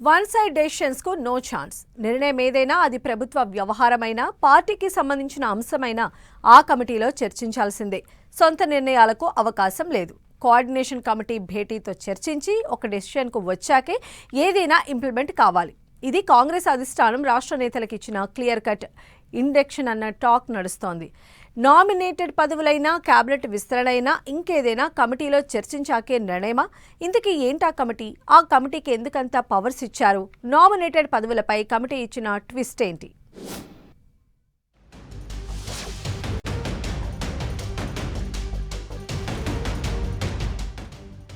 One side decisions కు no chance. నిర్ణయం ఏదైనా అది ప్రభుత్వ వ్యవహారమైనా పార్టీకి సంబంధించిన అంశమైనా ఆ కమిటీలో చర్చించాల్సిందే. సొంత నిర్ణయాలకు అవకాశం లేదు. కోఆర్డినేషన్ కమిటీ భేటీతో చర్చించి ఒక డెసిషన్ కు వచ్చాకే ఏదైనా ఇంప్లిమెంట్ కావాలి. ఇది కాంగ్రెస్ అధిష్టానం రాష్ట్ర నేతలకు ఇచ్చిన క్లియర్ కట్ ఇండక్షన్ అన్న టాక్ నడుస్తోంది. నామినేటెడ్ పదవులైనా క్యాబినెట్ విస్తరణ అయినా ఇంకేదైనా కమిటీలో చర్చించాకే నిర్ణయమా? ఇంతకీ ఏంటా కమిటీ? ఆ కమిటీకి ఎందుకంత పవర్స్ ఇచ్చారు? నామినేటెడ్ పదవులపై కమిటీ ఇచ్చిన ట్విస్ట్ ఏంటి?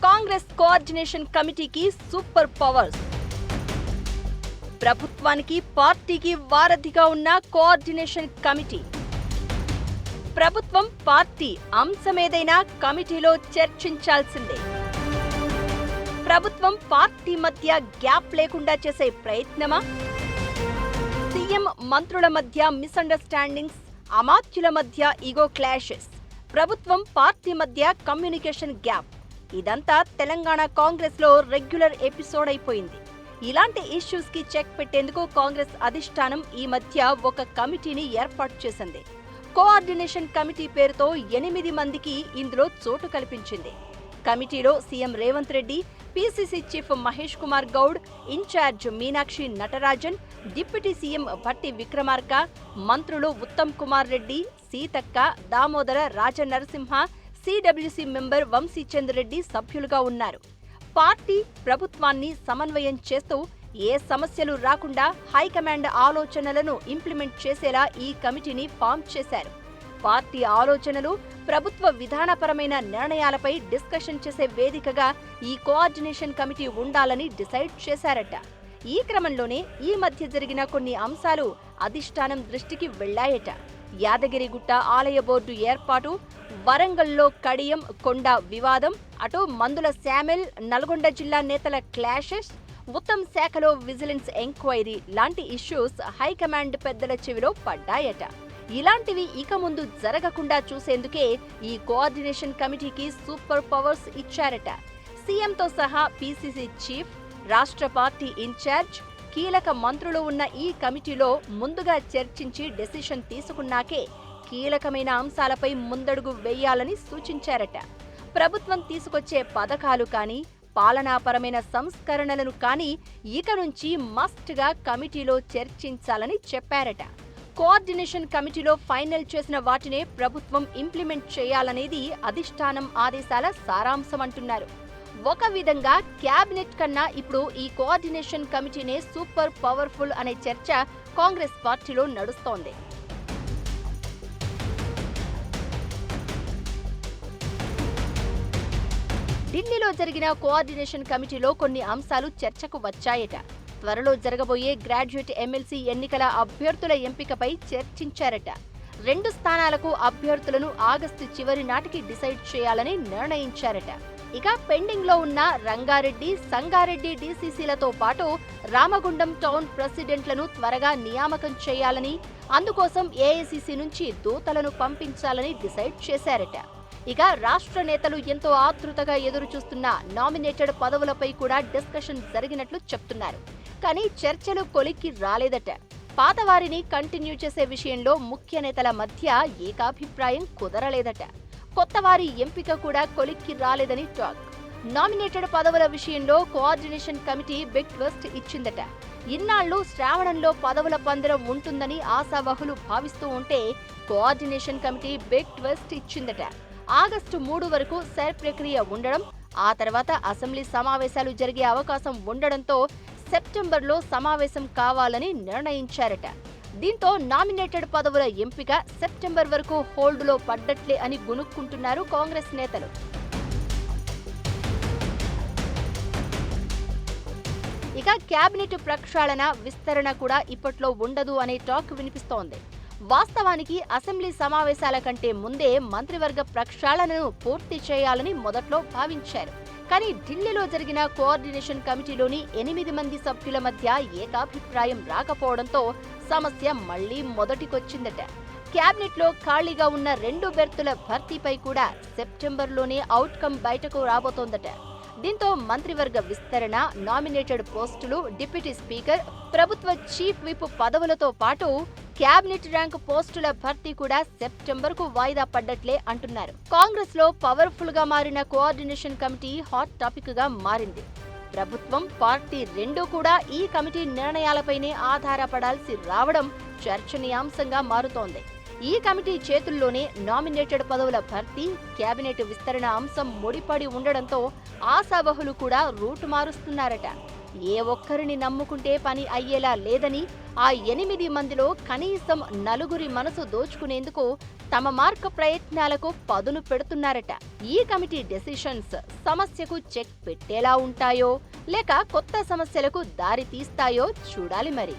కాంగ్రెస్ కోఆర్డినేషన్ కమిటీకి సూపర్ పవర్స్. ప్రభుత్వానికి పార్టీకి వారధిగా ఉన్న కోఆర్డినేషన్ కమిటీ. ప్రభుత్వం పార్టీ అంశమేదైనా కమిటీలో చర్చించాల్సిందే. ప్రభుత్వం పార్టీ మధ్య గ్యాప్ లేకుండా చేసే ప్రయత్నమా? సీఎం మంత్రుల మధ్య మిస్అండర్స్టాండింగ్స్, అమాత్యుల మధ్య ఈగో క్లాషెస్, ప్రభుత్వం పార్టీ మధ్య కమ్యూనికేషన్ గ్యాప్, ఇదంతా తెలంగాణ కాంగ్రెస్ లో రెగ్యులర్ ఎపిసోడ్ అయిపోయింది. ఇలాంటి ఇష్యూస్ కి చెక్ పెట్టేందుకు కాంగ్రెస్ అధిష్టానం ఈ మధ్య ఒక కమిటీని ఏర్పాటు చేసింది. కోఆర్డినేషన్ కమిటీ పేరుతో 8 మందికి ఇందులో చోటు కల్పించింది. కమిటీలో CM Revanth Reddy, PCC chief Mahesh Kumar Goud, incharge Meenakshi Natarajan, deputy CM Bhatti Vikramarka, మంత్రులు ఉత్తమ్ కుమార్ రెడ్డి, సీతక్క, దామోదర రాజనరసింహ, సిడబ్ల్యూసీ మెంబర్ వంశీచంద్ర రెడ్డి సభ్యులుగా ఉన్నారు. పార్టీ ప్రభుత్వాన్ని సమన్వయం చేస్తూ ఏ సమస్యలు రాకుండా హైకమాండ్ ఆలోచనలను ఇంప్లిమెంట్ చేసేలా ఈ కమిటీని ఫామ్ చేశారు. పార్టీ ఆలోచనలు, ప్రభుత్వ విధానపరమైన నిర్ణయాలపై డిస్కషన్ చేసే వేదికగా ఈ కోఆర్డినేషన్ కమిటీ ఉండాలని డిసైడ్ చేశారట. ఈ క్రమంలోనే ఈ మధ్య జరిగిన కొన్ని అంశాలు అధిష్టానం దృష్టికి వెళ్లాయట. యాదగిరిగుట్ట ఆలయ బోర్డు ఏర్పాటు, వరంగల్లో కడియం కొండ వివాదం, అటు మందుల శామెల్, నల్గొండ జిల్లా నేతల క్లాషెస్, ఉత్తమ్ శాఖలో విజిలెన్స్ ఎంక్వైరీ లాంటి ఇష్యూస్ హైకమాండ్ పెద్దల చెవిలో పడ్డాయట. ఇలాంటివి ఇక ముందు జరగకుండా చూసేందుకే ఈ కోఆర్డినేషన్ కమిటీకి సూపర్ పవర్స్ ఇచ్చారట. సీఎంతో సహా పీసీసీ చీఫ్, రాష్ట్ర పార్టీ ఇన్ఛార్జ్, కీలక మంత్రులు ఉన్న ఈ కమిటీలో ముందుగా చర్చించి డెసిషన్ తీసుకున్నాకే కీలకమైన అంశాలపై ముందడుగు వేయాలని సూచించారట. ప్రభుత్వం తీసుకొచ్చే పథకాలు కానీ, పాలనాపరమైన సంస్కరణలను కానీ ఇక నుంచి మస్ట్గా కమిటీలో చర్చించాలని చెప్పారట. కోఆర్డినేషన్ కమిటీలో ఫైనల్ చేసిన వాటినే ప్రభుత్వం ఇంప్లిమెంట్ చేయాలనేది అధిష్టానం ఆదేశాల సారాంశమంటున్నారు. ఒక విధంగా క్యాబినెట్ కన్నా ఇప్పుడు ఈ కోఆర్డినేషన్ కమిటీనే సూపర్ పవర్ఫుల్ అనే చర్చ కాంగ్రెస్ పార్టీలో నడుస్తోంది. ఢిల్లీలో జరిగిన కోఆర్డినేషన్ కమిటీలో కొన్ని అంశాలు చర్చకు వచ్చాయట. త్వరలో జరగబోయే గ్రాడ్యుయేట్ ఎమ్మెల్సీ ఎన్నికల అభ్యర్థుల ఎంపికపై చర్చించారట. 2 స్థానాలకు అభ్యర్థులను ఆగస్టు చివరి నాటికి డిసైడ్ చేయాలని నిర్ణయించారట. ఇక పెండింగ్ లో ఉన్న రంగారెడ్డి, సంగారెడ్డి డీసీసీలతో పాటు రామగుండం టౌన్ ప్రెసిడెంట్లను త్వరగా నియామకం చేయాలని, అందుకోసం ఏఐసీసీ నుంచి దూతలను పంపించాలని డిసైడ్ చేశారట. ఇక రాష్ట్ర నేతలు ఎంతో ఆతృతగా ఎదురు చూస్తున్న నామినేటెడ్ పదవులపై కూడా డిస్కషన్ జరిగినట్లు చెప్తున్నారు. కానీ చర్చలు కొలిక్కి రాలేదట. పాతవారిని కంటిన్యూ చేసే విషయంలో ముఖ్య నేతల మధ్య ఏకాభిప్రాయం కుదరలేదట. కొత్తవారి ఎంపిక కూడా కొలిక్కి రాలేదని టాక్. నామినేటెడ్ పదవుల విషయంలో కోఆర్డినేషన్ కమిటీ బిగ్ ట్విస్ట్ ఇచ్చిందట. ఇన్నాళ్లు శ్రావణంలో పదవుల పందెం ఉంటుందని ఆశావహులు భావిస్తూ ఉంటే కోఆర్డినేషన్ కమిటీ బిగ్ ట్విస్ట్ ఇచ్చిందట. ఆగస్టు 3 వరకు సెర్ ప్రక్రియ ఉండడం, ఆ తర్వాత అసెంబ్లీ సమావేశాలు జరిగే అవకాశం ఉండడంతో సెప్టెంబర్లో సమావేశం కావాలని నిర్ణయించారట. దీంతో నామినేటెడ్ పదవుల ఎంపిక సెప్టెంబర్ వరకు హోల్డ్లో పడ్డట్లే అని గునుక్కుంటున్నారు కాంగ్రెస్ నేతలు. ఇక క్యాబినెట్ ప్రక్షాళన, విస్తరణ కూడా ఇప్పట్లో ఉండదు అనే టాక్ వినిపిస్తోంది. వాస్తవానికి అసెంబ్లీ సమావేశాల కంటే ముందే మంత్రివర్గ ప్రక్షాళనను పూర్తి చేయాలని మొదట్లో భావించారు. కానీ ఢిల్లీలో జరిగిన కోఆర్డినేషన్ కమిటీలోని 8 మంది సభ్యుల మధ్య ఏకాభిప్రాయం రాకపోవడంతో సమస్య మళ్లీ మొదటికొచ్చిందట. క్యాబినెట్లో ఖాళీగా ఉన్న 2 బెర్తుల భర్తీపై కూడా సెప్టెంబర్లోనే అవుట్కమ్ బయటకు రాబోతోందట. దీంతో మంత్రివర్గ విస్తరణ, నామినేటెడ్ పోస్టులు, డిప్యూటీ స్పీకర్, ప్రభుత్వ చీఫ్ విప్ పదవులతో పాటు క్యాబినెట్ ర్యాంక్ పోస్టుల భర్తీ కూడా సెప్టెంబర్కు వాయిదా పడ్డట్లే అంటున్నారు. కాంగ్రెస్ లో పవర్ఫుల్ గా మారిన కోఆర్డినేషన్ కమిటీ హాట్ టాపిక్ గా మారింది. ప్రభుత్వం, పార్టీ రెండూ కూడా ఈ కమిటీ నిర్ణయాలపైనే ఆధారపడాల్సి రావడం చర్చనీయాంశంగా మారుతోంది. ఈ కమిటీ చేతుల్లోనే నామినేటెడ్ పదవుల భర్తీ, కేబినెట్ విస్తరణ అంశం ముడిపడి ఉండడంతో ఆశావహులు కూడా రూటు మారుస్తున్నారట. ఏ ఒక్కరిని నమ్ముకుంటే పని అయ్యేలా లేదని, ఆ 8 మందిలో కనీసం 4 మనసు దోచుకునేందుకు తమ మార్క ప్రయత్నాలకు పదును పెడుతున్నారట. ఈ కమిటీ డెసిషన్స్ సమస్యకు చెక్ పెట్టేలా ఉంటాయో లేక కొత్త సమస్యలకు దారి తీస్తాయో చూడాలి మరి.